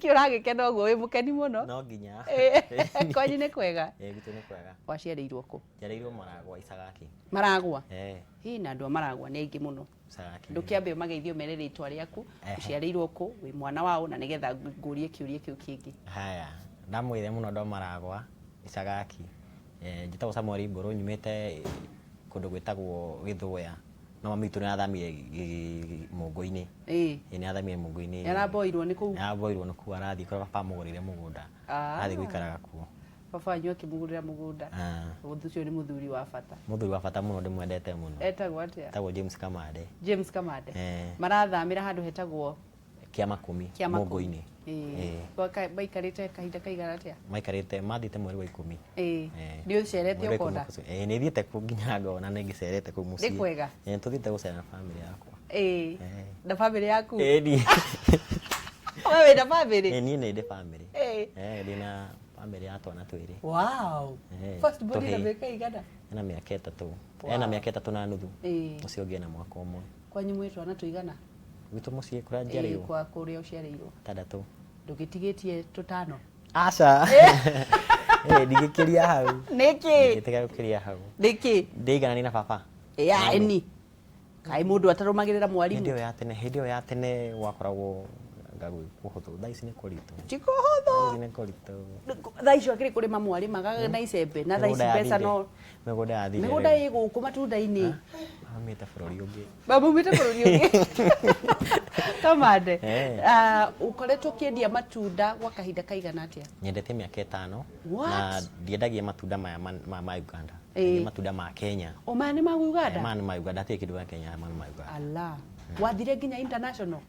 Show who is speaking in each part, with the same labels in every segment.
Speaker 1: Kiurage keno go mukeni muno.
Speaker 2: No nginya.
Speaker 1: Kwanyu nĩ kwega.
Speaker 2: Gitu nĩ kwega.
Speaker 1: Waciarĩirwo kũ?
Speaker 2: Njarĩirwo Maragwa Isagaki.
Speaker 1: Maragwa. Hi na andũ a Maragwa nĩ aingĩ mũno.
Speaker 2: Isagaki.
Speaker 1: Ndũkĩambe ũmageithio mere rĩtwa rĩaku. Ũciarĩirwo kũ? Wĩ mwana wao na nĩgetha ngũrie kĩũria kĩu kĩngĩ.
Speaker 2: Haya. Ndamwĩre mũno ndo Maragwa Isagaki. Njĩtagwo Samuel Mbũrũ nyumĩte kũndũ gwĩtagwo Gĩthũya. No mami tu nathamire Mũngũ-inĩ. Nĩ athamire Mũngũ-inĩ.
Speaker 1: Araboirwo nĩ kũu.
Speaker 2: Araboirwo nĩ kũu arathiĩ kũrĩa baba mũgũrĩre mũgũnda. Arathiĩ gũikaraga kuo.
Speaker 1: Baba wanyu akĩmũgũrĩra mũgũnda. Ũcio nĩ mũthuri wa bata.
Speaker 2: Mũthuri wa bata mũno ndĩmwendete mũno.
Speaker 1: Etagwo atĩa?
Speaker 2: Etagwo James Kamande.
Speaker 1: James Kamande. Marathamĩra handũ hetagwo
Speaker 2: Kĩamakũmi Mũngũ-inĩ.
Speaker 1: Maikarĩte kahinda kaigana atĩa?
Speaker 2: Maikarĩte mathiĩte mweri wa 10.
Speaker 1: Nĩ ũcerete ũkonda?
Speaker 2: Nĩ thiĩte kũ nginya ngona nĩ ngĩcerete kũu mũciĩ.
Speaker 1: Nĩ kwega?
Speaker 2: Tũthiĩte gũcera na famĩlĩ yakwa.
Speaker 1: Na famĩlĩ yaku?
Speaker 2: Ĩni.
Speaker 1: Wewe wĩna famĩlĩ?
Speaker 2: Niĩ nĩ ndĩ famĩlĩ. Ndĩna famĩlĩ ya twana twĩrĩ.
Speaker 1: Wow. First born ĩna mĩaka ĩigana?
Speaker 2: Ena mĩaka 3. Ena mĩaka 3 na nuthu. Ũcio ũngĩ ena mwaka ũmwe.
Speaker 1: Kwanyu mwĩ twana tũigana?
Speaker 2: Gwitũ mũciĩ kũrĩa njiarĩirwo.
Speaker 1: Kwa kũrĩa ũciarĩirwo? 6. Ndũgĩtigĩtie tũtano?
Speaker 2: Aca. Ndigĩkĩria hau.
Speaker 1: Nĩkĩ?
Speaker 2: Ndigĩtiga gũkĩria hau.
Speaker 1: Nĩkĩ?
Speaker 2: Ndĩiganani na baba.
Speaker 1: Eni. Kaĩ mũndũ atarũmagĩrĩra mwarimũ?
Speaker 2: Hĩndĩ ĩyo ya tene wakoragwo ngagũ kũhũthũ. Thaa ici nĩ kũritũ.
Speaker 1: Ti kũhũthũ.
Speaker 2: Nĩ kũritũ.
Speaker 1: Thaa ici akĩrĩ kũrĩma mwarimaga na icembe na thaa ici mbeca no.
Speaker 2: Mĩgũnda yathire.
Speaker 1: Mĩgũnda ĩ gũkũ matunda-inĩ.
Speaker 2: Mamĩte bũrũri ũngĩ.
Speaker 1: Mamĩte bũrũri ũngĩ. Kamande. Ũkoretwo ũkĩendia matunda gwa kahinda kaigana atĩa?
Speaker 2: Nyendete mĩaka 5 na ndiendagia matunda maya ma Uganda. Matunda ma Kenya.
Speaker 1: O maya nĩ ma Uganda?
Speaker 2: Maya nĩ ma Uganda, hatirĩ kĩndũ gĩa Kenya, maya nĩ ma Uganda.
Speaker 1: Ala. Wathire nginya international?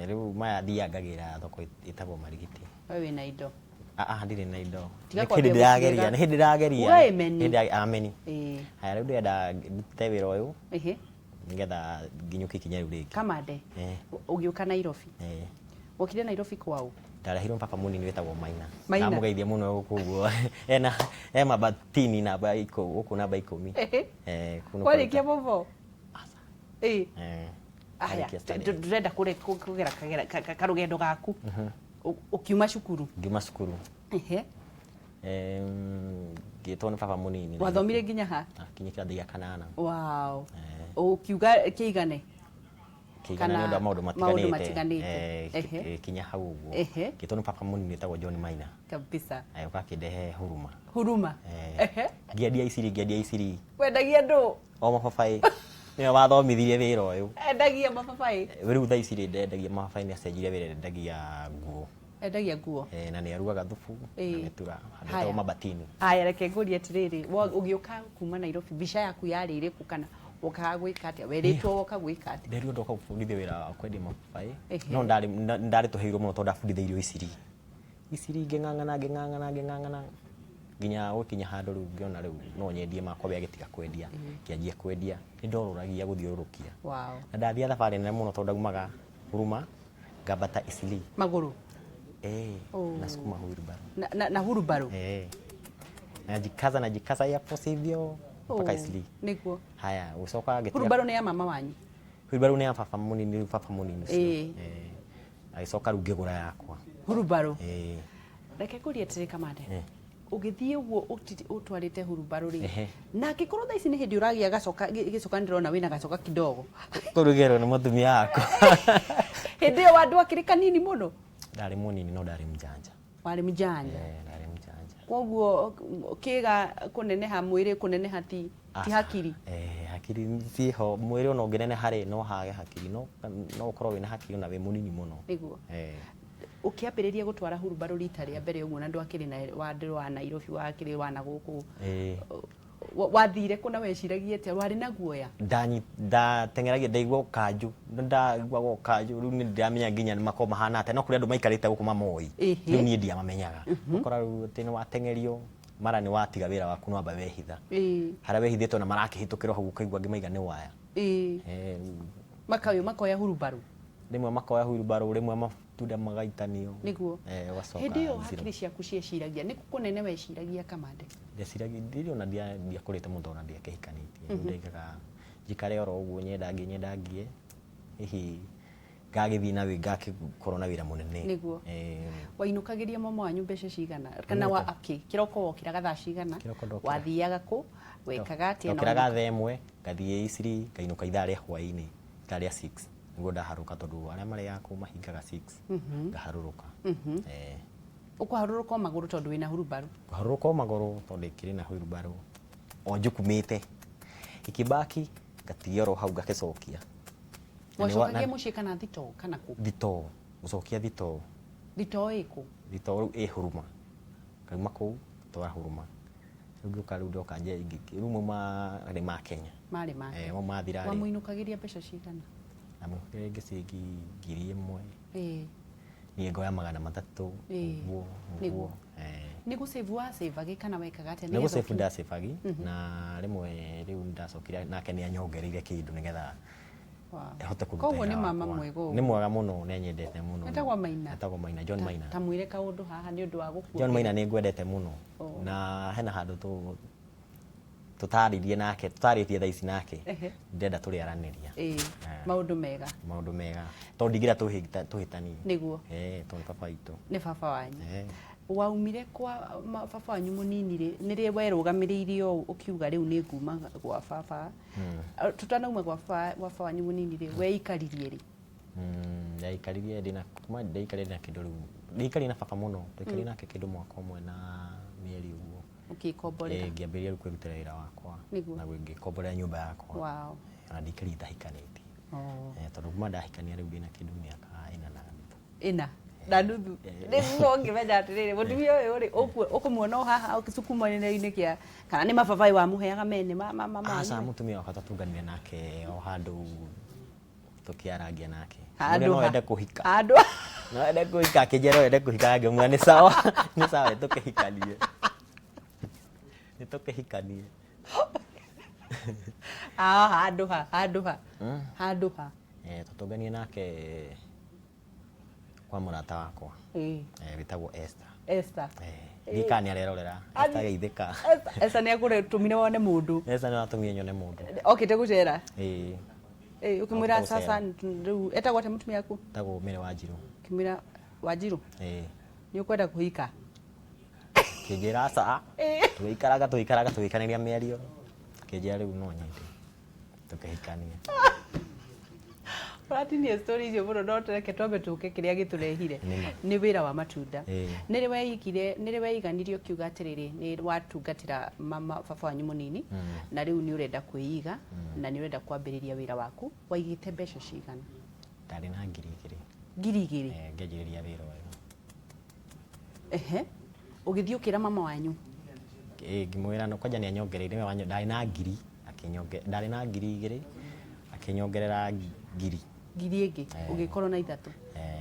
Speaker 2: Rĩu maya thiangagĩra thoko ĩtagwo Marigiti.
Speaker 1: Wewe wĩna indo?
Speaker 2: Ndirĩ na indo.
Speaker 1: Nĩ
Speaker 2: hĩndĩ ndĩrageria.
Speaker 1: Hĩndĩ
Speaker 2: ameni. Haya rĩu ndĩrenda ndute wĩra ũyũ. Nĩgetha nginyũkie ikinya rĩu rĩngĩ. Kamande.
Speaker 1: Ũgĩũka Nairobi? Wokire Nairobi kwao?
Speaker 2: Ndarehirwo papa mũnini wĩtagwo Maina. Ndamũgeithia mũno gũkũ ena mabatini namba gũkũ namba 10.
Speaker 1: Kwarĩkia bobo? Aya, ndĩrenda kũgera karũgendo gaku. Ukiuma cukuru? Ngiuma cukuru. Ngĩtwo nĩ baba mũnini. Wathomire nginya ha? Nginya kĩrathi gĩa 8. Wow. Ukiuga kĩigane? Kĩigane nĩ ũndũ wa maũndũ matiganĩte. Kinya hau ũguo. Ngĩtwo nĩ papa mũnini wĩtagwo John Maina. Kabisa. Ũka akĩndehe huruma. Huruma? Ngĩendia iciri. Wendagia ndũ? O mababaĩ. Nĩwe wathomithirie wĩra ũyũ. Endagia mababaĩ? Rĩu thaa ici ndendagia mababaĩ nĩ acenjire wĩra endagia nguo. Endagia nguo? Na nĩ arugaga thubu na mĩtura handĩtagwo mabatini. Haya reke ngũrie atĩrĩrĩ, ũgĩũka kuma Nairobi mbica yaku yarĩ ĩrĩkũ kana ũkaga gwĩka atĩa? Werĩtwo woka gwĩka atĩa? Nderirwo ndoka gũbundithia wĩra wa kwendia mababaĩ. No ndarĩ tũhĩirwo mũno tondũ ndabundithĩirio iciri. Iciri ngĩng'ang'ana nginya gũkinya handũ rĩu ngĩona rĩu no nyendie makwa gĩtiga kwendia. Kĩanjia kwendia nĩ ndorũragia gũthiũrũrũkia. Na ndathiĩ thabarĩ nene mũno tondũ ndaumaga Huruma ngambata Isili. Magũrũ? Na sukuma wheelbarrow. Na wheelbarrow? Najikaza ya posivyo mpaka Isili. Nĩguo. Haya ũcoka gĩtiga. Wheelbarrow nĩ ya mama wanyu? Wheelbarrow nĩ ya papa mũnini ũcio. Agĩcoka rĩu ngĩgũra yakwa. Wheelbarrow? Reke ngũrie atĩrĩ Kamande. Ũgĩthiĩ ũguo ũtwarĩte hurumbarũ rĩ na angĩkorwo thaa ici nĩ hĩndĩ ũragia gĩcoka ndĩrona wĩna gacoka kidogo kũrugerwo nĩ mũtumia wakwa hĩndĩ ĩyo andũ akĩrĩ kanini mũno? Ndarĩ mũnini no ndarĩ mjanja. Warĩ mjanja? Ndarĩ mjanja. Koguo kĩga kũneneha mwĩrĩ kũneneha ti hakiri? Hakiri ciho mwĩrĩ ona ũngĩneneha rĩ no hage hakiri no ũkorwo wĩna hakiri ona wĩ mũnini mũno. Nĩguo. Ukiambĩrĩria gũtwara hurumbarũ rita rĩa mbere ũguo na ndũ akĩrĩ na wandũ wa Nairobi wakĩrĩ wana gũkũ wathire kũna weciragia atĩa warĩ na guoya? Ndateng'eragia ndaigua kanju rĩu nĩ ndĩramenya nginya nĩ makoma mahana atĩa no kũrĩ andũ maikarĩte gũkũ mamoi rĩu niĩ ndiamamenyaga ũkora rĩu atĩ nĩ wateng'erio mara nĩ watiga wĩra waku no amba wehitha harĩa wehithĩte ona marakĩhĩtũkĩra hau ũkaigua ngĩmaiga nĩ waya makoya hurumbarũ rĩmwe makoya hurumbarũ rĩmwe matunda magaitanio. Nĩguo. Wacoka. Hĩndĩ ĩyo hakiri ciaku cieciragia nĩ kũnene weciragia Kamande? Ndeciragia ndirĩ ona ndiakũrĩte mũndũ ona ndiakĩhikanĩtie. Ndaigaga njikare oro ũguo nyendagie hihi
Speaker 2: ngagithii na ngakorwo na wira munene
Speaker 3: niguo wainukagiria mama wanyu mbeca cigana kana wa kiroko wokiraga thaa cigana wathiaga ku wekaga atia
Speaker 2: na okiraga thaa imwe ngathie Isiri ngainuka ithaa ria hwaini ithaa ria 6 niguo ndaharuka tondu aria mari yaku mahingaga 6 ngaharuruka
Speaker 3: ukuharuruka maguru tondu wina hurubaru
Speaker 2: kuharuruka maguru tondu ikiri na hurubaru o njukumite ikibaki ngatigio ro hau ngakecokia
Speaker 3: wacokagia mucii kana thito kana ku
Speaker 2: thito gucokia thito
Speaker 3: iku
Speaker 2: thito huruma kauma ku twara huruma riu riu ndoka nje riu mama ma Kenya
Speaker 3: mari ma
Speaker 2: mama thirari
Speaker 3: wamuinukagiria mbeca cigana
Speaker 2: amo ngi ngiri imwe ni ngoya 300 uguo
Speaker 3: ni gusave wa save agi kana wekaga atia
Speaker 2: ni gusave nda save agi na rimwe riu ndacokira nake ni anyongereire kindu nigetha ehote kuruta
Speaker 3: koguo ni mama mwego
Speaker 2: ni mwega muno ni nyendete muno
Speaker 3: etagwo
Speaker 2: Maina John Maina
Speaker 3: tamwire kaundu haha ni undu wa gukua
Speaker 2: John Maina ni ngwendete muno na hena handu tutaririe nake tutaritie thaici nake ndenda turiaraniria
Speaker 3: maundu mega
Speaker 2: tondu ndigira tuhitani
Speaker 3: niguo
Speaker 2: tondu baba itu
Speaker 3: ni baba wanyu waumire kwa baba wanyu munini ri nirie werugamiririre ukiuga riu ni nguma gwa baba tutanauma gwa baba wanyu munini ri weikaririe ri
Speaker 2: ndaikaririe ndina kuma ndaikaririe na kindu riu ndaikaririe na baba muno ndaikaririe nake kindu mwaka umwe na mieri uguo
Speaker 3: ukikomborera
Speaker 2: ngiambiria kwirutira wira wakwa na ngikomborera nyumba yakwa na ndikari ndahikanĩtie tondu kuma ndahikania riu ndina kindu miaka 4
Speaker 3: na nuthu niguo ngimenya atiriri mutumia uyu ri ukumuona haha ukisukumanire-ini kia kana ni mababai wa muheaga mene mama
Speaker 2: asa mutumia wakwa tutunganire nake o handu tukiaragia nake
Speaker 3: no
Speaker 2: ende kuhika no ende kuhika kijero ende kuhika ngemwa ni sawa tukihikanie nitukihikanie
Speaker 3: handu ha
Speaker 2: tutunganie nake kwa murata wakwa witagwo Esther ndikania rerorera Esther geithika
Speaker 3: Esther ni akuretumire wone mundu
Speaker 2: Esther ni atumie nyone mundu
Speaker 3: okite gucera ukimwira sasa riu etagwo te mutumia yaku
Speaker 2: tagwo Mere Wanjiru
Speaker 3: kimwira Wanjiru ni ukwenda kuhika
Speaker 2: kijira sa tuikaraga tuikaniria mĩario kijira riu no nyende tukahikania
Speaker 3: Pratinia stories yo muno no tereke twambe tuke kiria giturehire ni wira wa matunda niri weiganirio kiuga atiriri ni watungatira mama baba wanyu munini na riu ni urenda kuiga na ni urenda kwambiriria wira waku waigite mbeca cigana
Speaker 2: ndari na ngiri
Speaker 3: igiri
Speaker 2: ngejiria wira
Speaker 3: wayo ugithiukira mama wanyu
Speaker 2: ngimwira no kwanja ni anyongereire wanyu ndari na ngiri ndari na ngiri igiri akinyongerera ngiri
Speaker 3: ingi ugikorwo na ithatu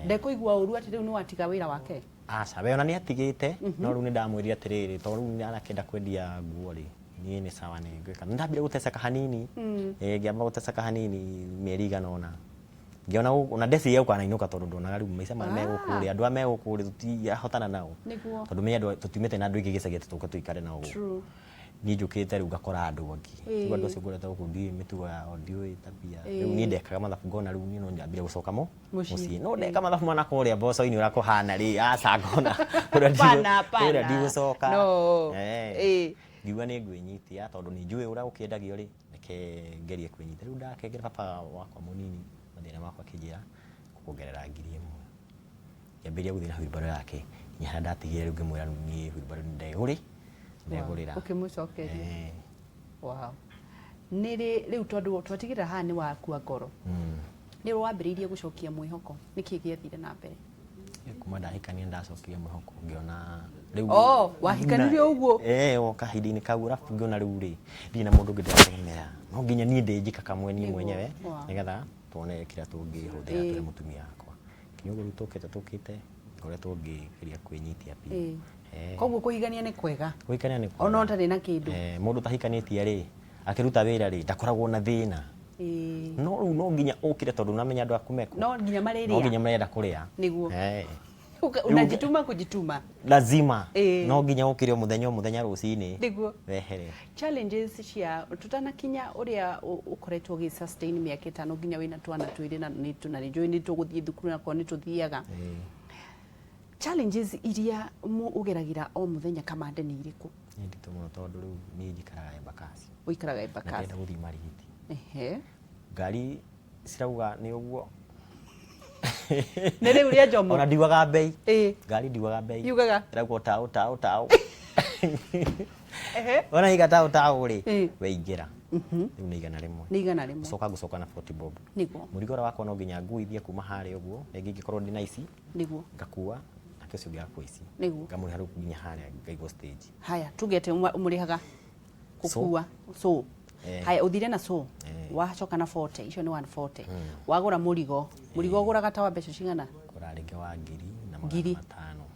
Speaker 3: ndekuigua uru ati riu ni watiga wira wake
Speaker 2: aca we ona ni atigite no riu ni ndamwirire atiriri tondu riu ni arakenda kwendia nguo ri ni ni sawa ni ngwika ndambire guteceka hanini ngiamba guteceka hanini mieri igana ona ngiona ona ndeci yau kana inuka tondu ndonaga riu maica mara megukuri andu amegukuri tutihotana nao tondu me andu tutimete na andu ingi gicagete tuka tuikare nao ni njukite riu ngakora andu angi tiga andu acio ngorete gukundi mitugo ya audio tabia riu ni ndekaga mathabu ngona riu ni no njambire gucoka mucii no ndeka mathabu mana kuria mboco-ini urakuhana ri aca ngona uria ndigucoka ngiuga ni ngwinyitia tondu ni njui uria ukiendagio ri reke ngerie kwinyitia riu ndakengera baba wakwa munini mathina makwa kijira kuongerera ngiri imwe ngiambiria guthii na wheelbarrow yake nginya ndatigire riu ngimwira ni wheelbarrow ndeguri ndegurira
Speaker 3: ukimucokeria wow niri riu tondu twatigira haha ni wakua ngoro ni wambiriirie gucokia mwihoko niki giathire na mbere
Speaker 2: kuma ndahikania ndacokirie mwihoko ngiona riu
Speaker 3: wahikanirie uguo
Speaker 2: woka hindini kau rafu ngiona riu ri ndina mundu ngidategemea no nginya ni ndinjika kamwe ni mwenyewe nigetha tuone kira tungihuthira turi mutumia wakwa kinyugo riu tukite ngoretwo ngigeria kwinyitia pi
Speaker 3: koguo kuhigania ni kwega
Speaker 2: kwega
Speaker 3: ona utari na kindu
Speaker 2: mundu tahikanitie ri akiruta wira ri ndakoragwo na thina no nginya ukire tondu namenya andu aku meko
Speaker 3: no nginya
Speaker 2: marenda kuria
Speaker 3: niguo Unajituma kujituma.
Speaker 2: Lazima. No nginya ukire muthenya rucini.
Speaker 3: Ndiguo.
Speaker 2: Wehere.
Speaker 3: Challenges cia tutanakinya uria ukoretwo gi sustain miaka 5 nginya wina twana twiri na ni join ni tuguthie thukuru na kwa ni tuthiaga. Challenges iria ugeragira o muthenya kamande ni iriku?
Speaker 2: Ni ndito muno tondu riu ni njikaraga Embakasi.
Speaker 3: Uikaraga Embakasi.
Speaker 2: Ndenda guthii marigiti. Ngari cirauga ni uguo.
Speaker 3: Nere uria jomo.
Speaker 2: Ona ndiwaga bei. Ngari ndiwaga bei.
Speaker 3: Yugaga.
Speaker 2: Irauga tao. Ona iga tao ri weingira. Riu ni igana rimwe.
Speaker 3: Ni igana rimwe.
Speaker 2: Gucoka na 40 bob.
Speaker 3: Niguo.
Speaker 2: Murigo wakwa no nginya nguithie kuma hare uguo, ngi ngikorwo ndina ici.
Speaker 3: Niguo.
Speaker 2: Ngakua nake cio ngakua ici.
Speaker 3: Niguo.
Speaker 2: Ngamuri haru nginya hare ngaigo stage.
Speaker 3: Haya, tugete umurihaga kukua. So. Haya uthire na wacoka na 40 icio ni 140. Wagura murigo uguraga tawa mbeca cigana?
Speaker 2: Kura ringi wa ngiri na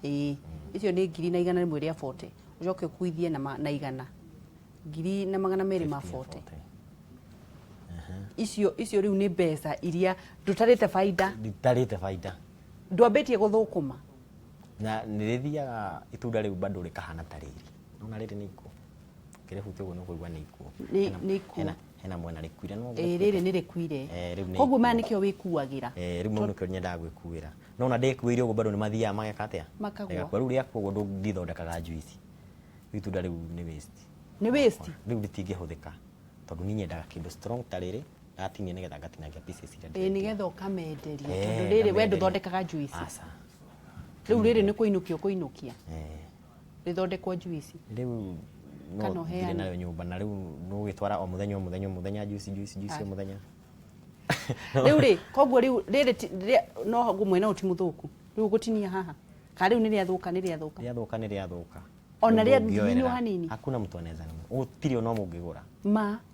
Speaker 2: 500.
Speaker 3: Icio ni ngiri na igana rimwe ria 40. Ucoke kuithie na igana. Ngiri na magana meri ma 40. Icio riu ni mbeca iria ndutarite faida.
Speaker 2: Nditarite faida.
Speaker 3: Ndwambitie guthukuma.
Speaker 2: Na nirithiaga itunda riu bado rikahana tariri. Nona riri ni iko. Kire hutu uguo no kuigua ni iko.
Speaker 3: Ni iko.
Speaker 2: Hena mwena rikuire no.
Speaker 3: Riri ni rikuire. Koguo ma nikio wikuagira.
Speaker 2: Riu no nikio nyenda gwikuira. Nona ndekuire uguo bado ni mathia mageka atia.
Speaker 3: Makagwa.
Speaker 2: Kwa riu ria kuguo ndithondekaga juice. Itunda riu ni waste.
Speaker 3: Ni waste.
Speaker 2: Riu ritingihũthĩka tondu ni nyendaga kindu strong ta riri gatinie nigetha ngatinangia pieces iria
Speaker 3: nigetha ukamenderia tondu riri we nduthondekaga juice.
Speaker 2: Asa.
Speaker 3: Riu riri ni kuinukia rithondekwo juice.
Speaker 2: Riu no ngire nayo nyumba na riu no gitwara o muthenya juice o muthenya.
Speaker 3: Riu ri koguo riu riri no gumwe na utimuthuku riu gutinia haha ka riu ni riathuka ona ria thini hanini.
Speaker 2: Hakuna mtu anaweza nunua. Utiri ono mungigura.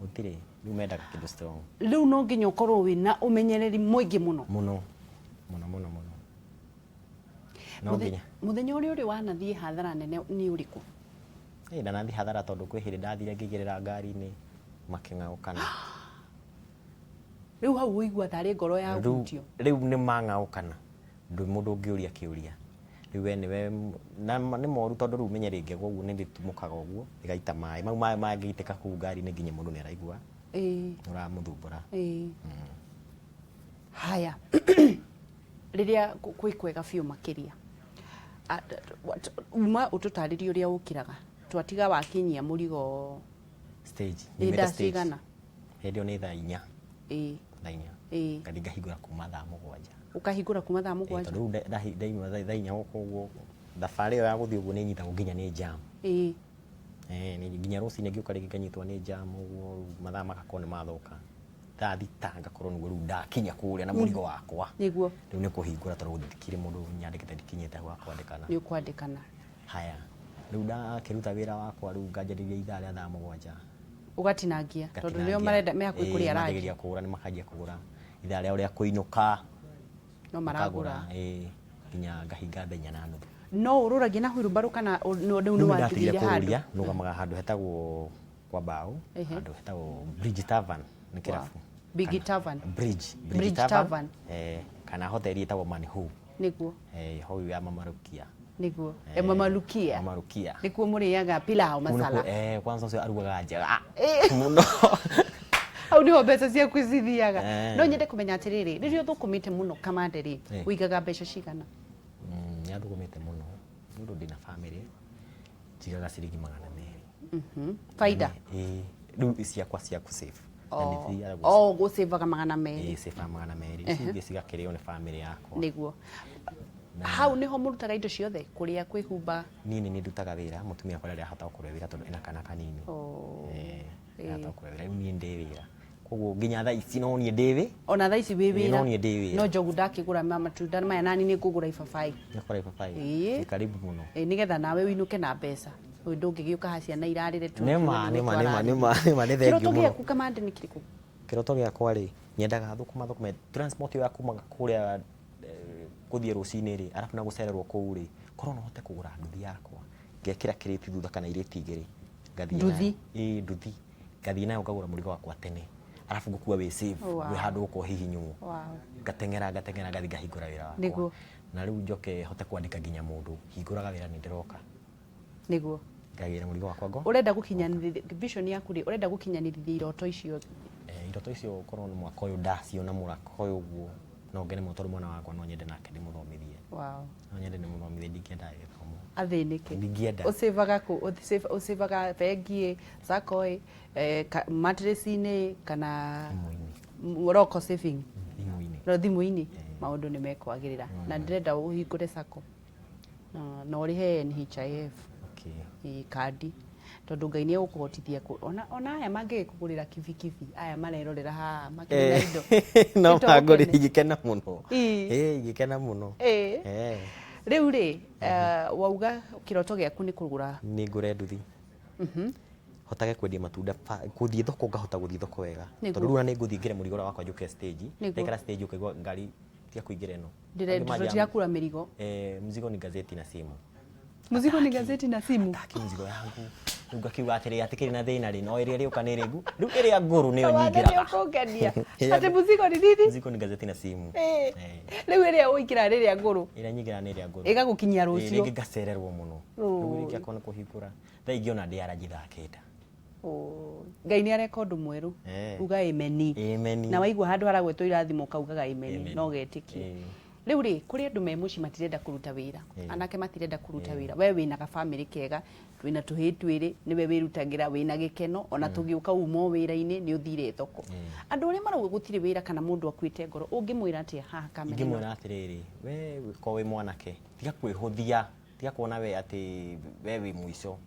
Speaker 2: Utiri. Riu mendaga kindu strong.
Speaker 3: Riu no nginya ukorwo wina umenyereri mwingi muno.
Speaker 2: Muno. No nginya.
Speaker 3: Muthenya uri wanathie hathara nene ni uriku?
Speaker 2: Ndanathi hathara tondu kwi hindi ndathire ngigirira ngari-ini making'aukana.
Speaker 3: Riu hau uigua tari ngoro ya gutio.
Speaker 2: Riu ni mang'aukana. Mundu ungiuria kiuria. Riu ni moru tondu riu menye ringi guo ni nditumukaga uguo igaita mai mau mangiteka ku ngari-ini nginya mundu ni araigua uramuthumbura.
Speaker 3: Haya riria kwega biu makiria uma ututaririe uria ukiraga twatiga wakinyia murigo
Speaker 2: stage
Speaker 3: nda cigana
Speaker 2: hendio ni thaa 4 thaa 4 ngathi ngahingura kuma thaa 7
Speaker 3: ukahingura kuma thaa 7
Speaker 2: tondu riu ndaima thaa 4 koguo thabari ya guthii uguo ni nyitagwo nginya ni jam ni nginya rucini ngiuka ringi nganyitwo ni jam uguo mathaa makakorwo ni mathuka thaa 6 ngakorwo niguo riu ndakinya kuria na murigo wakwa
Speaker 3: niguo
Speaker 2: riu ni kuhingura tondu guthikire mundu nyandikite ndikinyite gwa kwandikana
Speaker 3: ni kwandikana.
Speaker 2: Haya riu ndakiruta wira wakwa riu nganjariria ithaa ria thaa 7
Speaker 3: ugatinangia tondu nio marenda mehakuikuria rangi
Speaker 2: mageria kugura ni makanjia kugura ithaa ria uria kuinuka
Speaker 3: no maragura
Speaker 2: nginya ngahinga thenya na nuthu.
Speaker 3: No ururagia na huirubaru kana ni wathirire handu
Speaker 2: nugamaga handu hetagwo kwa mbao handu hetagwo Bridge Tavern ni kirabu
Speaker 3: Big Tavern
Speaker 2: Bridge Tavern kana hoteli etagwo Manho
Speaker 3: niguo
Speaker 2: hau ya mamarukia
Speaker 3: niguo mamarukia nikuo muriaga pilau masala
Speaker 2: kwanza ucio arugaga njega muno
Speaker 3: au ni mbeca cia kwizithiaga. No nyende kumenya atiriri ririo thukumite muno kamande ri uigaga mbeca cigana?
Speaker 2: Nyathugumite muno ndu ndina family njigaga ciringi 200.
Speaker 3: Faida
Speaker 2: riu ciakwa cia ku save
Speaker 3: go save ga 200
Speaker 2: save 200 cingi cigakirio ni family yakwa
Speaker 3: niguo. Hau niho murutaga indo ciothe kuria kwihumba?
Speaker 2: Nini ni ndutaga wira mutumia kwa ria hata kuria wira tondu ina kana kanini hata kuria wira ni ndi wira koguo nginya thaa ici no nie ndiwi
Speaker 3: ona thaa ici wi wira
Speaker 2: no nie ndiwi
Speaker 3: no njogu ndakigura matunda maya nani ni kugura ibabai
Speaker 2: nikora ibabai karibu muno
Speaker 3: nigetha nawe winuke na mbeca uyu ndungigiuka hacia na irarire tu
Speaker 2: nema ni thengi muno
Speaker 3: kamande ni kiriku
Speaker 2: kiroto giakwa ri nyendaga thukuma transport ya kuma kuria kuthie rucini ri arafu na gucererwo kuu ri korwo no hote kugura nduthi yakwa ngekira kiriti thutha kana iriti igiri ngathie nduthi ngathie nayo ngagura murigo wakwa tene arafu ngukua wi save wi handu uko hihinywo ngatengera ngathi ngahingura wira wakwa na riu njoke hote kwandika nginya mundu hinguraga wira ni ndiroka
Speaker 3: niguo
Speaker 2: ngagira murigo wakwa ngo
Speaker 3: urenda gukinyanithia vision yaku ri urenda gukinyanithia iroto icio
Speaker 2: iroto icio korwo ni mwaka uyu ndacio na mwaka uyu guo no ngene motoru mwana wakwa no nyende nake ndimuthomithie no nyende ndimuthomithie ndingenda githomo
Speaker 3: athinike
Speaker 2: ndingenda
Speaker 3: usivaga bengi sako matress-ini kana roko saving thimu-ini maundu ni mekwagirira na ndirenda uhingure sako na urihe NHIF kandi tondu Ngai ni ukuhotithia ona aya mangikugurira kibikibi aya marerorera haha makina indo
Speaker 2: no maguri igikena muno igikena muno
Speaker 3: riu ri wauga kiroto giaku ni kugura
Speaker 2: ni ngure nduthi hotage kwendia matunda kuthie thoko ngahota guthie thoko wega tondu runa ni nguthie ngire murigo wakwa njuke stage ndekara stage ukaigwa ngari tia kuingira ino
Speaker 3: ndira kura mirigo
Speaker 2: mzigo ni gazeti na simu
Speaker 3: mzigo ni gazeti na simu
Speaker 2: taki mzigo yangu uga kiuga atiri atikiri na thina ri no iri ukanirengu riu iri nguru niyo nyingira
Speaker 3: ati mzigo ni nini
Speaker 2: mzigo ni gazeti na simu
Speaker 3: riu iri uikira iri nguru
Speaker 2: ira nyingira ni iri nguru
Speaker 3: igagukinyia rucio
Speaker 2: iri ngacererwo muno riu iri kiakona kuhingura thaingiona ndi arajithakita
Speaker 3: Ngai ni areka undu mweru uga amen na waigua handu haragwetwo irathimo kaugaga amen no getiki riu ri kuri andu me muci matirenda kuruta wira anake matirenda kuruta wira we wina ga family kega twina tuhi twiri niwe wirutagira wina gikeno ona tugiuka umo wira-ini ni uthire thoko andu ri marauga gutire wira kana mundu akwite ngoro ungimwira atia haha kamera
Speaker 2: ngimwira atiriri we ko we mwanake tiga kwihuthia tiga kuona we ati we wi mwico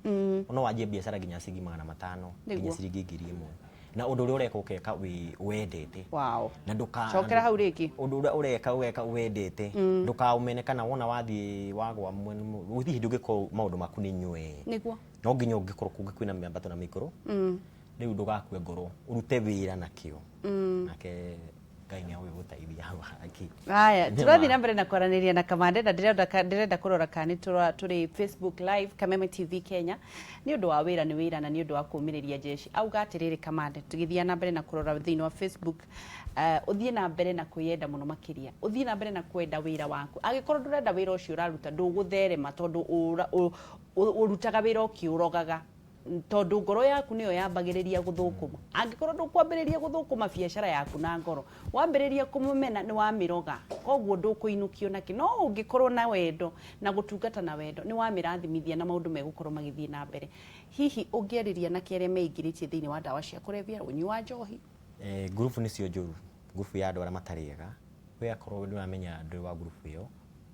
Speaker 2: ono wajie biashara ginya ciringi 500 ginya ciringi 1000 na undu uri ureka ukeka wendete na nduka
Speaker 3: chokera hau riki
Speaker 2: undu uri ureka wendete nduka umene kana wona wathie wagwa uthi hindu ngiko maundu maku ni nywe
Speaker 3: niguo
Speaker 2: no nginya ungikoro kungi kwina miambato na mikoro riu ndugakue ngoro urute wira nakio nake Ngai ni awe gutaithia haki
Speaker 3: haya turathi na mbere na kwaraniria na Kamande na ndirenda kurora kani turi Facebook live Kameme TV Kenya ni undu wa wira ni wira na ni undu wa kumiriria jeshi auga atiriri Kamande tugithia na mbere na kurora thini wa Facebook uthie na mbere na kuyenda muno makiria uthie na mbere na kwenda wira waku agikorwo ndurenda wira ucio uraruta ndugutherema tondu urutaga wira ukiurogaga tondu ngoro yaku niyo yambagiriria guthukuma angikorwo ndukwambiriria guthukuma biashara yaku na ngoro wambiriria kumumena ni wamiroga koguo ndukuinukio naki no ungikorwo na wendo na gutungata na wendo ni wamirathimithia na maundu megukorwo magithie na mbere hihi ungiariria na kiere meingiritie thiini wa dawa cia kurevia unyi wa njohi
Speaker 2: group ni cio njuru group ya andu aria matariega we akorwo nduramenya ndu wa group iyo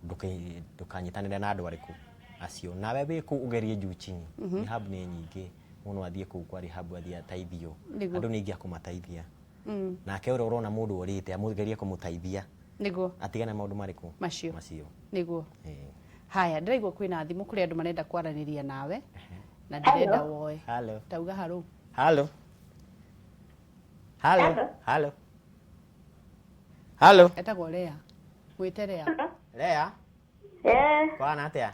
Speaker 2: ndukanyitanire na andu ariku acio nawe wiku ugerie juu chini rehab ni nyingi muno athie ku kwa rehab athie taithio andu ni ingia kumataithia nake uri urona mundu urite amugerie kumutaithia niguo atigana maundu mariku macio
Speaker 3: niguo haya ndiraigua kwina thimu kuri andu marenda kwaraniria nawe na ndirenda woe tauga haro halo etagwo Lea mwite
Speaker 2: Lea kwana atia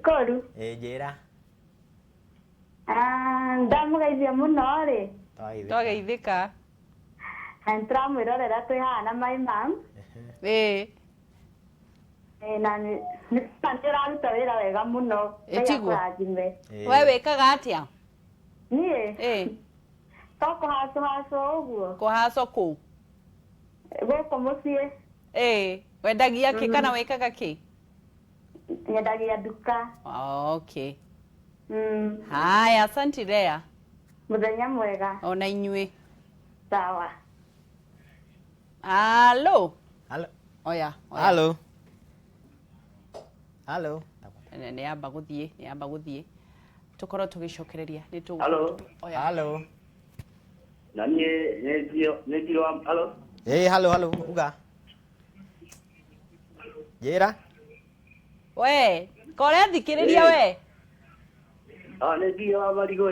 Speaker 4: Koru.
Speaker 2: Njira.
Speaker 4: Ndamugeithia muno ri.
Speaker 3: Twageithika.
Speaker 4: Ntramwirorera twi hana my mom. Na ni ndiraruta wira wega muno.
Speaker 3: Etiguo. We wikaga atia?
Speaker 4: Nie. Toko haso uguo.
Speaker 3: Kuhaso ku?
Speaker 4: Goko mucie.
Speaker 3: Wendagia ki kana wikaga ki?
Speaker 4: Nyendagia duka.
Speaker 3: Okay. Haya, asante Lea.
Speaker 4: Muthenya mwega.
Speaker 3: Ona inyue.
Speaker 4: Sawa.
Speaker 3: Halo. Oya.
Speaker 2: Halo.
Speaker 3: Ni amba guthie. Tukoro tugicokereria ni tu.
Speaker 5: Halo.
Speaker 3: Oya.
Speaker 2: Halo.
Speaker 5: Nani ndio halo.
Speaker 2: Halo uga. Njira.
Speaker 3: We, kore thikiriria we.
Speaker 5: Ne ndio marigo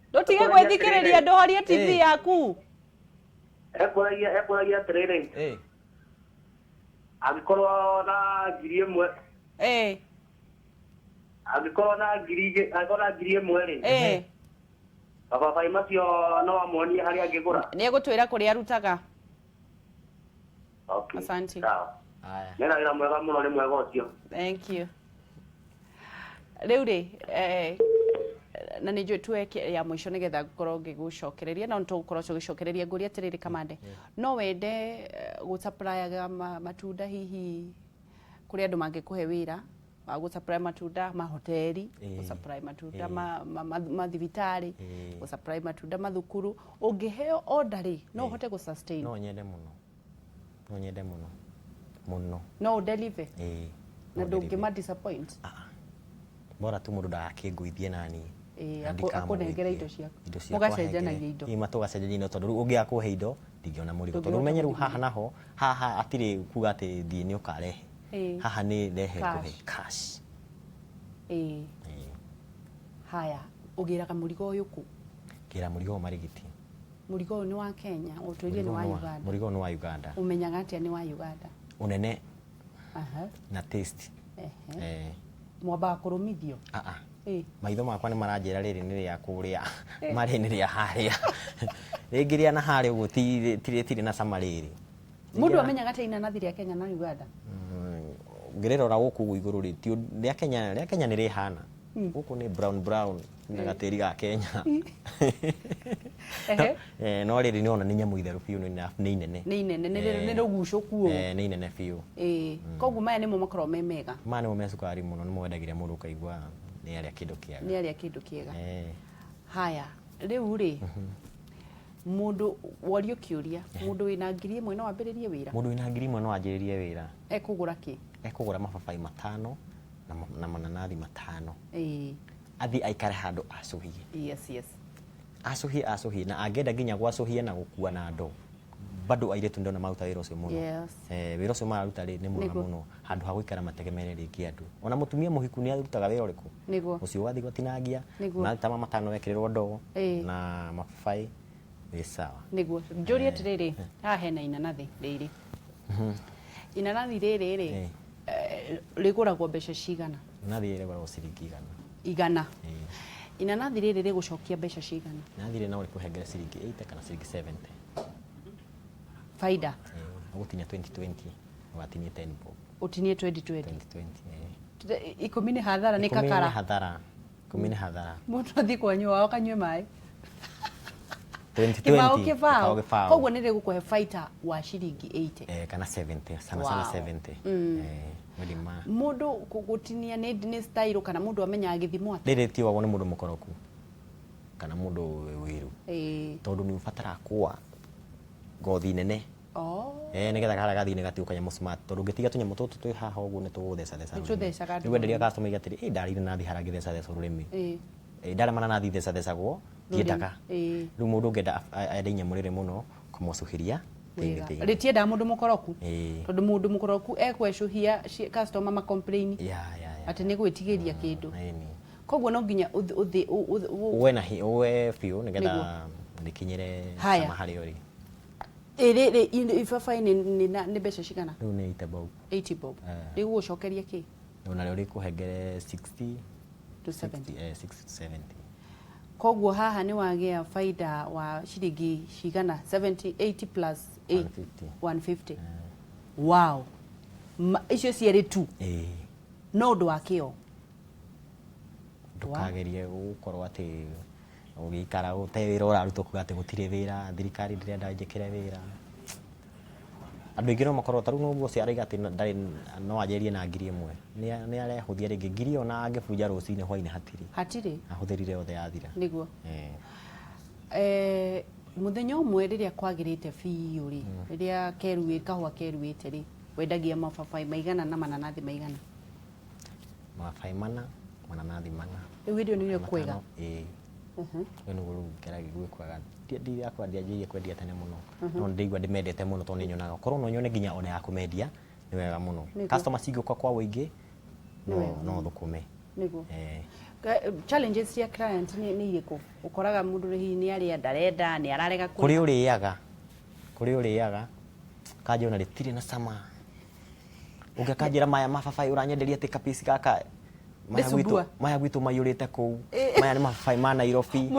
Speaker 3: Ndutige gwithikiriria nduhorie TV yaku.
Speaker 5: Ekoragia training. Agikorwo na ngiri imwe. Agikorwo na ngiri imwe ri. mababai macio no amuonie harĩa angĩgũra.
Speaker 3: Nĩ egũtwĩra kũrĩa arutaga.
Speaker 5: Okay.
Speaker 3: Asante.
Speaker 5: Haya. Nena wĩra mwega mũno nĩ mwega ũcio.
Speaker 3: Thank you. Rĩu rĩ na nĩ njũĩ tuwe ya mũico nĩgetha ngũkorwo ngĩgũcokereria na tũgũkorwo tũgĩcokereria ngũria atĩrĩrĩ Kamande. No wende gũsupply matunda hihi kũrĩ andũ mangĩkũhe wĩra wa gũsupply matunda mahoteli, gũsupply matunda mathibitarĩ, gũsupply matunda mathukuru, ũngĩheo order rĩ no ũhote gũsustain?
Speaker 2: No nyende mũno. No nyende mũno. Mũno.
Speaker 3: No deliver? Na ndũngĩma disappoint?
Speaker 2: Bora tu mũndũ ndagakĩngũithie nani.
Speaker 3: Akũnengera indo ciaku. Mũgacenjanagia indo.
Speaker 2: Ima tũgacenjania indo tondũ rĩu ũngĩakũhe indo ndingĩona mũrigo tondũ ũmenye rĩu haha naho haha atirĩ kuga atĩ thiĩ nĩ ũkarehe. Haha nĩ rehe kũhe cash.
Speaker 3: Haya, ũgĩraga mũrigo ũyũ kũ?
Speaker 2: Ngĩra mũrigo Marigiti.
Speaker 3: Mũrigo ũyũ nĩ wa Kenya, ũtũĩrie nĩ wa Uganda.
Speaker 2: Mũrigo nĩ wa Uganda.
Speaker 3: Ũmenyaga atĩa nĩ wa Uganda?
Speaker 2: Ũnene na taste.
Speaker 3: Mwambaga kũrũmithio?
Speaker 2: Maitho makwa nĩ maranjĩra rĩrĩ nĩ rĩa kũrĩa marĩ nĩ rĩa harĩa. Rĩngĩ rĩa na harĩa ũguo tirĩ na cama rĩrĩ.
Speaker 3: Mũndũ amenyaga atĩ inanathi rĩa Kenya na Uganda?
Speaker 2: Ngĩrĩrora gũkũ igũrũ rĩ ti rĩa Kenya nĩ rĩhana. Gũkũ nĩ brown na gatĩri ga Kenya. No rĩrĩ nĩ ona nĩ nyamũ itherũ biũ nĩ inene.
Speaker 3: Nĩ inene nĩ rũgucũku ũũ.
Speaker 2: Nĩ inene biũ.
Speaker 3: Koguo maya nĩmo makoragwo me mega.
Speaker 2: Maya nĩmo me cukari mũno nĩ mwendagĩria mũndũ ũkaigua nĩ arĩa kĩndũ kĩega.
Speaker 3: Nĩ arĩa kĩndũ kĩega. Haya, rĩu rĩ mũndũ worio kĩũria, mũndũ wĩna ngiri ĩmwe no ambĩrĩrie wĩra?
Speaker 2: Mũndũ wĩna ngiri ĩmwe no anjĩrĩrie wĩra.
Speaker 3: Ekũgũra kĩ?
Speaker 2: Ekũgũra mababai 5 na mananathi 5. Athi aikare handũ acũhie.
Speaker 3: Yes.
Speaker 2: Acũhie na angĩenda nginya gwacũhia na gũkua na ndo. Bado airĩtu ndona maruta wĩra ũcio mũno. Wĩra ũcio mararuta rĩ nĩ mwega mũno. Handũ ha gũikara mategemerere rĩngĩ andũ. Ona mũtumia mũhiku nĩ arutaga wĩra ũrĩkũ? Ũcio wathiĩ gũtinangia na tama 5 wekĩrĩrwo ndoo na mababai wĩ sawa.
Speaker 3: Nĩguo. Njũrie atĩrĩrĩ, haha hena inanathi rĩrĩ. Inanathi rĩrĩ rĩ rĩgũragwo mbeca cigana?
Speaker 2: Inanathi rĩgũragwo ciringi 100.
Speaker 3: Igana. Inanathi rĩrĩ rĩgũcokia mbeca cigana?
Speaker 2: Inanathi rĩrĩ no rĩkũhengere ciringi 80 kana ciringi 70.
Speaker 3: Faida?
Speaker 2: Ũgũtinia 2020 ũgatinie 10 bob.
Speaker 3: Ũtinie 2020?
Speaker 2: 2020.
Speaker 3: Ikũmi nĩ hathara nĩ kakara?
Speaker 2: Ikũmi nĩ hathara.
Speaker 3: Mũndũ athiĩ kwanyu wao kanyue maĩ.
Speaker 2: 2020
Speaker 3: kĩbao. Koguo nĩ rĩgũkũhe faida wa ciringi 80.
Speaker 2: Kana 70, sana 70.
Speaker 3: Mũndũ gũtinia nĩ style kana mũndũ amenyaga gĩthimo atĩa?
Speaker 2: Rĩrĩ ti wagwo nĩ mũndũ mũkoroku kana mũndũ wĩru. Tondũ nĩ ũbataraga kuwa ngothi nene. Nĩgetha karĩa gathiĩ gatiũka nyamũ smart tondũ ũngĩtiga tũnyamũ tũtũ twĩ haha ũguo nĩ tũgũthecatheca. Nĩ wenderia customer atĩrĩ ndarire nathi haragĩthecatheca rũrĩmĩ. Ndarĩ mananathi thecathecagwo ndiendaga. Rĩu mũndũ ũngĩenda ende nyamũ rĩrĩ mũno kũmũcuhĩria
Speaker 3: rĩtiendaga mũndũ mũkoroku tondũ mũndũ mũkoroku ekwĩcuhia customer ma complain atĩ nĩ gwĩtigĩria kĩndũ. Koguo no nginya
Speaker 2: uwe na uwe biũ nĩgetha ndĩkinyĩre sama harĩa ũrĩ.
Speaker 3: Ibabai nĩ mbeca cigana?
Speaker 2: Rĩu nĩ 80 bob.
Speaker 3: 80 bob. Rĩu gũcokeria kĩ?
Speaker 2: Narĩo rĩkũhengere 60
Speaker 3: to 70.
Speaker 2: 70.
Speaker 3: Koguo haha nĩ wagĩa faida wa ciringi cigana? 70, 80 plus 8, 150. Wow. Icio cierĩ tu. No ũndũ wa kĩo.
Speaker 2: Ndũkagerie gũkorwo atĩ ũgĩikara ũte wĩra ũraruta kuga atĩ gũtirĩ wĩra, thirikari ndĩrenda njĩkĩre wĩra. Andũ aingĩ no makorwo tarũ no ũguo ciaraiga atĩ ndarĩ no anjĩrie na ngiri ĩmwe. Nĩ arehũthia rĩngĩ ngiri ona angĩbunja rũcinĩ hwainĩ hatirĩ. Ahũthĩrire yothe yathira.
Speaker 3: Nĩguo. Mũthenya ũmwe rĩrĩa kwagĩrĩte biũ rĩ, rĩrĩa kahũa keruĩte rĩ, wendagia mababai maigana na mananathi maigana?
Speaker 2: Mababai 4, mananathi 4.
Speaker 3: Rĩu hĩndĩ ĩyo nĩrĩo kwega?
Speaker 2: Nĩ gũrũ ngeragi gwĩkwaga. Ndi yakwa ndianjĩirie kwendia tene mũno. No ndĩigua ndĩmendete mũno tondũ nĩ nyonaga. Korwo no nyone nginya ona ya kũmendia nĩ wega mũno. Customer cingĩũka kwa wũingĩ no thũkũme.
Speaker 3: Nĩguo. Challenges cia client nĩ irĩkũ? Ũkoraga mũndũ hihi nĩ arĩa ndarenda, nĩ ararega
Speaker 2: kũrĩa ũrĩaga kanjĩ ona rĩtirĩ na cama. Ũngĩkanjĩra maya mababai ũranyenderia atĩ kapisi gaka maya gwitu mayurite ku maya ni mababai ma Nairobi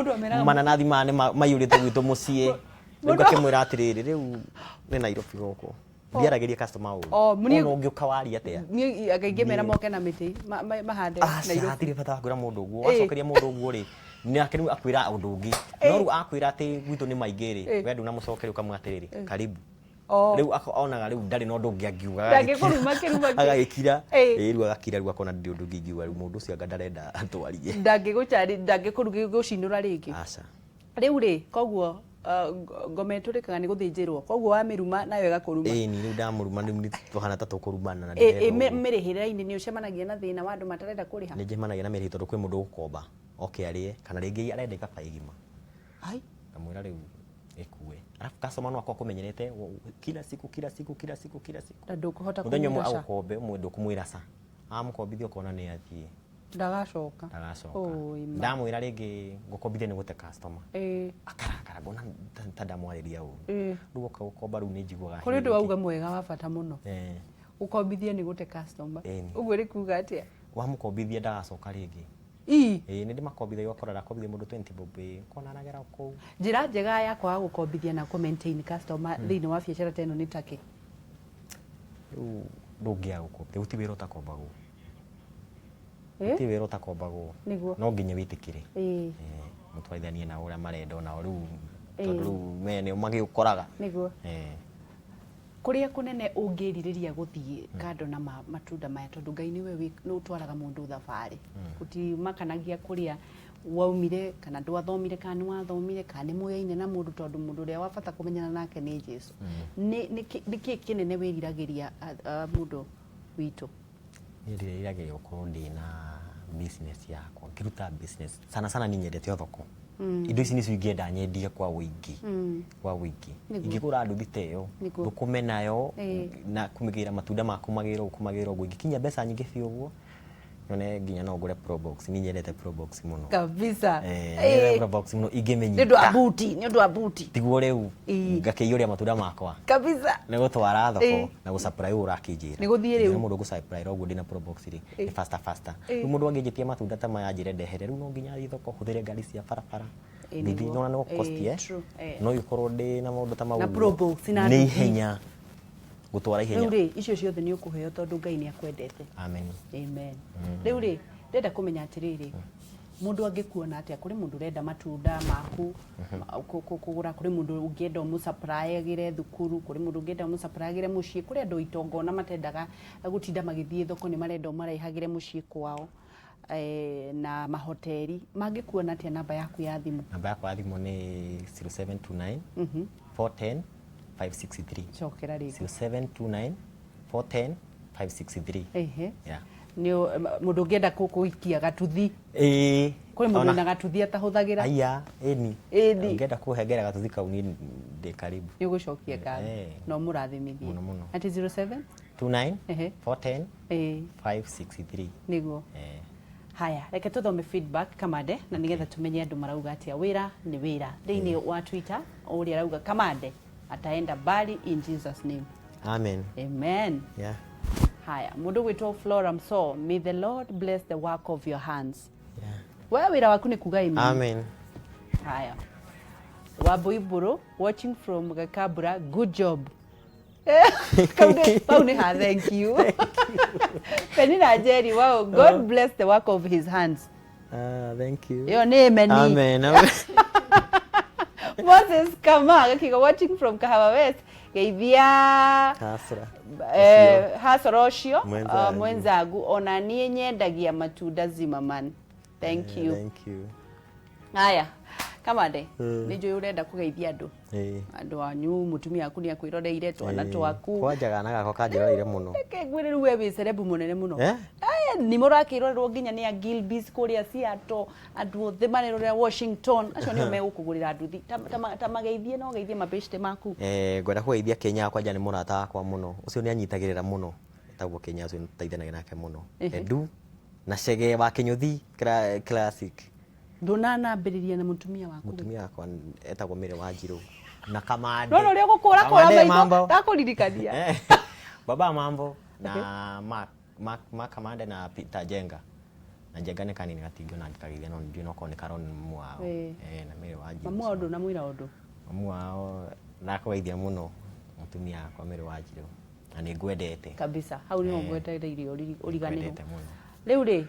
Speaker 2: mananathi mane mayurite gwitu mucie ngo kimwira atiriri riu ni Nairobi goko ndiarageria customer uno ngiuka wari atia
Speaker 3: ni akaingemera moke na miti mahande
Speaker 2: Nairobi atire bata kwira mundu uguo wacokeria mundu uguo ri ni akiri akwira undu ungi no ru akwira ati gwitu ni maingiri we ndu na mucokeria ukamwatiriri karibu riu onaga riu ndari no ndungi angiuga
Speaker 3: ndangĩkũruma kĩruma
Speaker 2: agagĩkira riu agakira riu akona ndi undu ngiuga riu mundu ucio anga ndarenda atwarie ndangĩgũcinũra rĩngĩ
Speaker 3: aca riu ri koguo ngome turikaga ni guthinjirwo koguo wa miruma nayo igakũruma
Speaker 2: ni riu ndamuruma ni tuhana ta tukurumana na
Speaker 3: mirihira-ini ni ucemanagia na thina wa andu matarenda kuriha
Speaker 2: ni njemanagia na mirihito kwi mundu gukomba arie kana ringi arenda ikaba igima
Speaker 3: ai
Speaker 2: kamwira riu ikue alafu customer no akumenyerete kila siku
Speaker 3: ndukuhota
Speaker 2: muthenya mwe agukombe umwe ndukumwira sa amukombithio kona ni athie
Speaker 3: ndagacoka
Speaker 2: ndamwira ringi ngukombithia ni gute customer akarakara ngona tandamwariria u ndugo gukomba riu ni njiguaga
Speaker 3: kuri ndu auga mwega wa bata muno gukombithia ni gute customer uguo ri kuga atia
Speaker 2: wamukombithia ndagacoka ringi ni ndimakombithia ukorara kombithia mundu 20 bob kona nagera ku
Speaker 3: njira njega ya kwa gukombithia na ku maintain customer thini wa biashara teno ni take
Speaker 2: ndungia gukombithia utiwira utakombago utiwira utakombago no nginya witikire mutwarithanie na uria marenda na riu tondu riu mene magiukoraga
Speaker 3: niguo kuria kunene ungiririria guthie kando na matunda maya tondu Ngai niwe no utwaraga mundu thabari uti makanagia kuria waumire kana ndwathomire kana ni wathomire kana ni muyaine na mundu tondu mundu ria wabata kumenyana nake ni Jesu ni kinene wiriragiria mundu witu
Speaker 2: ndiriragiria ukorwo ndina business yakwa ngiruta business sana ni nyendete thoko indo ici nicio ingĩenda nyendie kwa wĩingĩ ingĩgũra nduthi ta ĩyo thũkũme nayo na kũmĩgĩra matunda maku magĩrwo ũguo ingĩkinya mbeca nyingĩ biũ ũguo none nginya no ngũre pro box ni nyendete pro box muno
Speaker 3: kabisa
Speaker 2: pro box muno ingĩmenyita
Speaker 3: nĩ ũndũ wa buti
Speaker 2: tiguo rĩu ngakĩiyũria matunda makwa
Speaker 3: kabisa
Speaker 2: nĩ gũtwara thoko na gũsupply ũrakĩnjĩra
Speaker 3: nĩ gũthiĩ rĩu
Speaker 2: mũndũ gũsupply ũguo ndĩna pro box rĩ nĩ faster rĩu mũndũ angĩnjĩtia matunda ta maya njĩre ndehere rĩu no nginya thiĩ thoko hũthĩre ngari cia barabara ndithi nona no cost no ikorwo ndĩ na maũndũ ta mau
Speaker 3: na pro box na
Speaker 2: nĩ ihenya gutwara ihenya
Speaker 3: riu ri icio ciothe ni ukuheo tondu Ngai ni akwendete
Speaker 2: amen
Speaker 3: riu ri ndenda kumenya atiriri mundu angikuona atia kuri mundu renda matunda maku kugura kuri mundu ungienda mu supply agire thukuru kuri mundu ungienda mu supply agire mucii kuri andu itongona matendaga gutinda magithie thoko ni marenda marehagire mucii kwao na mahoteli mangikuona atia namba yaku ya thimu
Speaker 2: ya thimu ni 0729 410 563
Speaker 3: chokera rĩngĩ
Speaker 2: 0729 410 563
Speaker 3: yeah ni mundu ngienda kuikia gatuthi kuri mundu na gatuthi atahuthagira
Speaker 2: aya ngienda kuhengera gatuthi kau ni ndi karibu
Speaker 3: ni gucokia ngatho no murathimithie ati 07
Speaker 2: 29 410 563
Speaker 3: niguo haya reke tuthome feedback Kamande na nigetha tumenye andu marauga atia wira ni wira thiini wa Twitter uri arauga Kamande ataenda bali in Jesus name
Speaker 2: amen
Speaker 3: yeah haya mundu gwitwo Flora Mso may the Lord bless the work of your hands wewe wira waku ni kuga
Speaker 2: amen
Speaker 3: haya Wabuiburu watching from Gakabura good job Pauni ha thank you Penina Jerry wow God bless the work of his hands
Speaker 2: thank you
Speaker 3: your name
Speaker 2: amen
Speaker 3: Moses Kama kiga watching from Kahawa West geithia hasorocio mwenzagu ona nie nyendagia matunda Zimmerman thank you haya Kamande nijo urenda kugeithia andu anyu mutumia aku ni akwiroreire twana twaku
Speaker 2: kwanjaga na gako kanjiroreire muno
Speaker 3: gwire ruwe wi cerebu munene muno ni murakirorerwo nginya ni Gilbis kuria Seattle andu othe marerorera Washington acio ni megukugurira nduthi tamageithie no geithie mabeshte maku
Speaker 2: ngwenda kugeithia Kenya akwa nja ni murata akwa muno ucio ni anyitagirira muno etagwo Kenya ucio nitaithanagia nake muno Edu na Chege wa Kinyuthi classic
Speaker 3: ndonana mbiriria na mutumia
Speaker 2: wakwa etagwo Mire wa Njiru na Kamande
Speaker 3: no rio gukura kora maitho ndakuririkania
Speaker 2: baba mambo na Mark Kamande na Peter Jenga na jagane kanini gatingio na ndikageithia no ndio no kone karon muao na mere waji
Speaker 3: mamu ondo na mwira ondo
Speaker 2: mamu wao na kwaithia muno mutumia kwa mere waji na ni ngwendete
Speaker 3: kabisa hau ni ngwendete irio uriganiro riu ri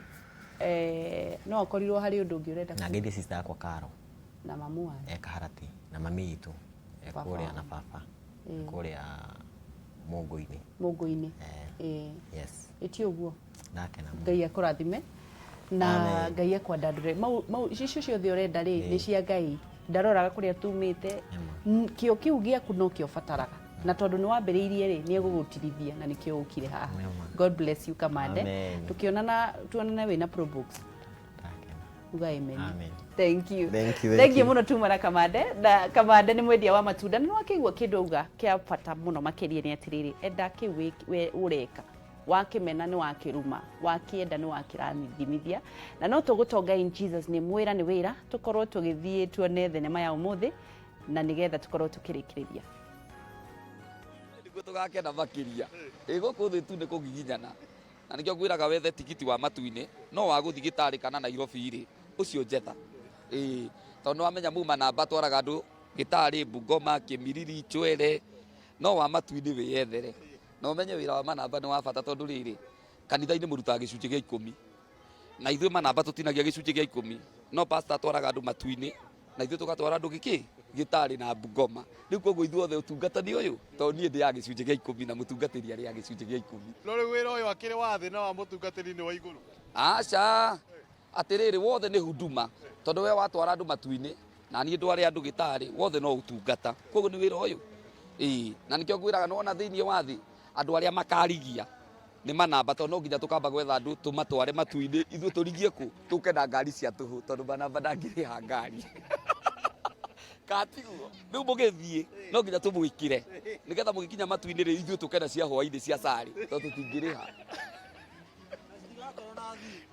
Speaker 3: no korirwo hari undu ungi urenda
Speaker 2: na ngeithia sister yakwa Karo
Speaker 3: na mamu wa
Speaker 2: Kaharati na mami itu kuria na papa kuria Mungu-ini yes
Speaker 3: iti uguo
Speaker 2: nake na
Speaker 3: Ngai akurathime na Ngai akwandandure mau icio ciothe urenda ri ni cia Ngai ndaroraga kuria tumite kio kiu giaku no kio fataraga na tondu ni wambiriirie ri ni egugutirithia na nikio ukire haha God bless you Kamande tukionana tuonane wina Pro Box amen thank you muno tuma na Kamande ni mwendia wa matunda ni wakigwa kindu uga kia fata muno makiria ni atiriri enda kiwi ureka wakimena ni wakiruma wakienda ni wakiranithimithia na no tugutonga in Jesus ni mwira ni wira tukorwo tugithie tuone thenema ya umuthi na nigetha tukorwo tukirikiriria
Speaker 6: niguo tugakena makiria guku thi tu ni kugiginyana na nikio ngwiraga wethe tikiti wa matu-ini no waguthi gitari kana Nairobi ri ucio njetha tondu wamenya muma namba twaraga andu gitari Bungoma Kimiriri Chwere no wa matu-ini wiyethere no menye wira wa manamba ni wa bata tondu riri kanitha-ini murutaga gicunji gia 10 na ithuĩ manamba tutinagia gicunji gia 10 no pastor twaraga andu matu-ini na ithuĩ tugatwara andu gitari na Bungoma riu koguo ithuothe utungatani uyu to nie ndi ya gicunji gia 10 na mutungatiri ari ya gicunji gia 10
Speaker 7: no riu wira uyu akiri wa thi na wa mutungatiri ni wa iguru
Speaker 6: aca atiriri wothe ni huduma tondu we watwara andu matu-ini na nie ndware andu gitari wothe no utungata koguo ni wira uyu na nikio ngwiraga no na thiini wa thi andu aria makarigia ni manamba tondu no nginya tukamba gwetha andu tumatware matu-ini ithuĩ turigie ku tuke na ngari cia tuhu tondu manamba ndangiriha ngari katiguo riu mugithie no nginya tumwikire nigetha mugikinya matu-ini ri ithuĩ tukena cia hwaini cia sari tondu tutingiriha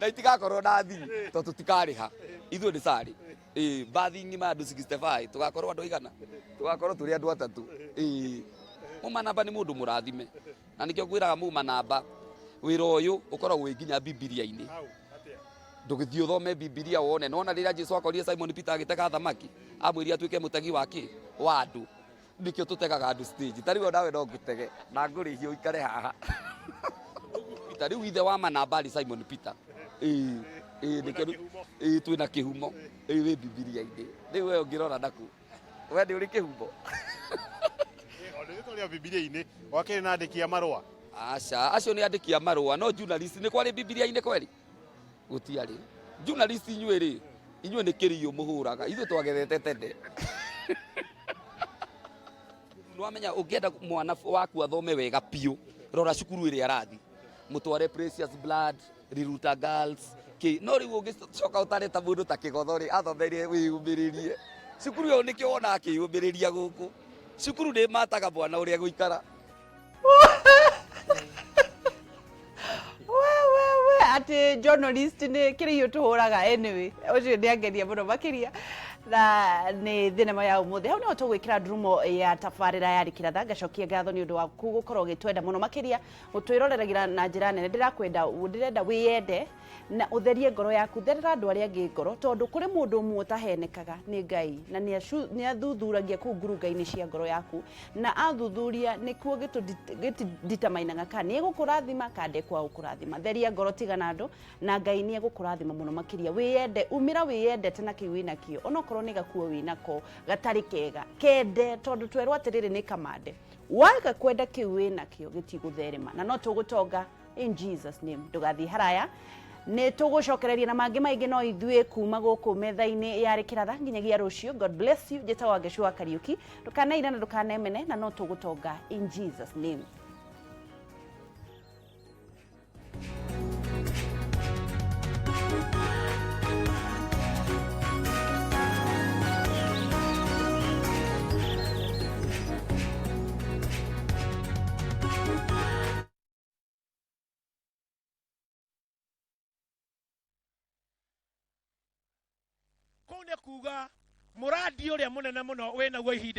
Speaker 6: na itigakorwo na thiri tondu tutikariha ithuĩ ni sari bathi ngima andu 65 tugakorwo andu igana tugakorwo turi andu atatu mumanamba ni mundu murathime na nikio ngwiraga mumanamba wira uyu ukoragwo wi nginya Biblia-ini ndugithie uthome Biblia wone nona rira Jesu akorire Simon Peter agitega thamaki amwiri atuike mutegi wake wa andu nikio tutegaga andu stage tariwe nawe no ngutege na ngurihio ikare haha Peter riu ithe wa manamba ari Simon Peter nikio twina kihumo wi Biblia-ini riu we ungirora naku we ndi uri kihumo
Speaker 7: Ndĩtũria Biblia-ini wakĩrĩ na andĩki a marũa
Speaker 6: aca acio nĩ andĩki a marũa no journalist nĩ kwari Biblia-ini kweri gutiari journalist inyuĩ rĩ inyuĩ nĩ kĩriũ mũhũraga ithuĩ twagethete tende nĩwamenya ũngĩenda mwana waku athome wega piũ rora cukuru ĩrĩa arathi mũtware Precious Blood Riruta Girls no rĩu ũngĩcoka ũtare ta mũndũ ta Kĩgotho rĩ athomeire wĩyumĩrĩrie cukuru ĩyo nĩkĩo wona akĩyumĩrĩria gũkũ cukuru nĩ mataga mwana ũrĩa gũikara
Speaker 3: ati journalist ni kiriyo tuhuraga anyway ucio ndi angeria muno makiria na ni thenema ya umuthi hau ni tugwikira drumo ya tafarira ya rikiratha ngacokia ngatho ni undu wa kugukorwo gitwenda muno makiria utwiroreragira na njira nene ndirenda wiyende na utherie ngoro yaku therera andu aria angi ngoro tondu kuri mundu umwe utahenekaga ni Ngai na ni athuthuragia ku ngurunga-ini cia ngoro yaku na athuthuria nikuo gituditamainaga kana ni egukurathima kande kwa ukurathima theria ngoro tigana andu na Ngai ni egukurathima muno makiria wiyende umira wiyendete na kiwi nakio onokorwo ni gakuo winako gatari kega kende tondu twerwo atiriri ni Kamande waga kwenda kiwi nakio gitigutherema na no tugutonga in Jesus name ndugathi haraya ne tugucokereria na mangi maingi no ithuĩ kuma gũkũ metha-inĩ ya Rĩkĩratha nginyagia rũciũ. God bless you. Njĩtagwo Gĩcũa Kariuki. Ndũkaneire na ndũkanemene na no tũgũtonga in Jesus name.
Speaker 8: Kuga muradi uria munene muno wina gwa ihinda